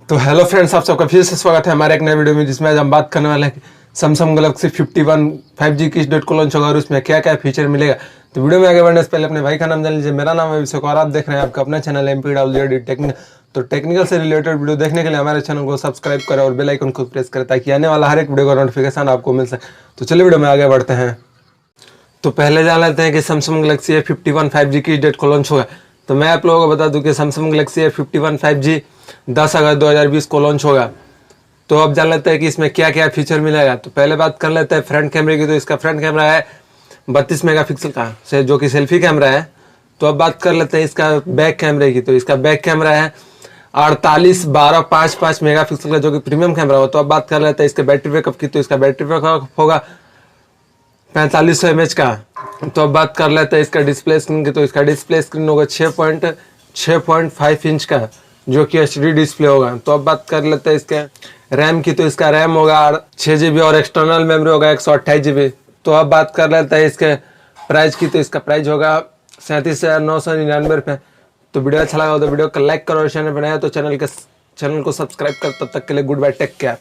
तो hello friends, आप सबका फिर से स्वागत है हमारे एक नए वीडियो में, जिसमें आज हम बात करने वाले हैं सैमसंग गैलेक्सी 51 5G किस डेट को लॉन्च होगा और उसमें क्या क्या फीचर मिलेगा। तो वीडियो में आगे बढ़ने से पहले अपने भाई का नाम जान लीजिए। मेरा नाम है अभिषेक और आप देख रहे हैं आपका अपना चैनल MP टेक्निकल। तो टेक्निकल से रिलेटेड वीडियो देखने के लिए हमारे चैनल को सब्सक्राइब करें और बेल आइकन को प्रेस करें ताकि आने वाला हर एक वीडियो का नोटिफिकेशन आपको मिल सके। तो चलिए वीडियो में आगे बढ़ते हैं। तो पहले जान लेते हैं कि सैमसंग गैलेक्सी A51 5G किस डेट को लॉन्च होगा। तो मैं आप लोगों को बता दूं कि सैमसंग गैलेक्सी A51 5G 10 अगस्त 2020 को लॉन्च होगा। तो अब जान लेते हैं कि इसमें क्या क्या फीचर मिलेगा। तो पहले बात कर लेते हैं फ्रंट कैमरे की। तो इसका फ्रंट कैमरा है 32 मेगापिक्सल का से जो कि सेल्फी कैमरा है। तो अब बात कर लेते हैं इसका बैक कैमरे की। तो इसका बैक कैमरा है 48 12 5 मेगापिक्सल का जो कि प्रीमियम कैमरा हो। तो अब बात कर लेते हैं इसके बैटरी बैकअप की। तो इसका बैटरी बैकअप होगा 4500 mAh का। तो अब बात कर लेते हैं इसका डिस्प्ले स्क्रीन की। तो इसका डिस्प्ले स्क्रीन होगा 6.5 इंच का जो कि HD डिस्प्ले होगा। तो अब बात कर लेते हैं इसके रैम की। तो इसका रैम होगा 6 GB और एक्सटर्नल मेमोरी होगा 128 GB। तो अब बात कर लेते हैं इसके प्राइस की। तो इसका प्राइस होगा 37,999 रुपये। तो वीडियो अच्छा लगा हो तो वीडियो को लाइक करो और चैनल बनाया तो चैनल को सब्सक्राइब कर। तब तक के लिए गुड बाय, टेक केयर।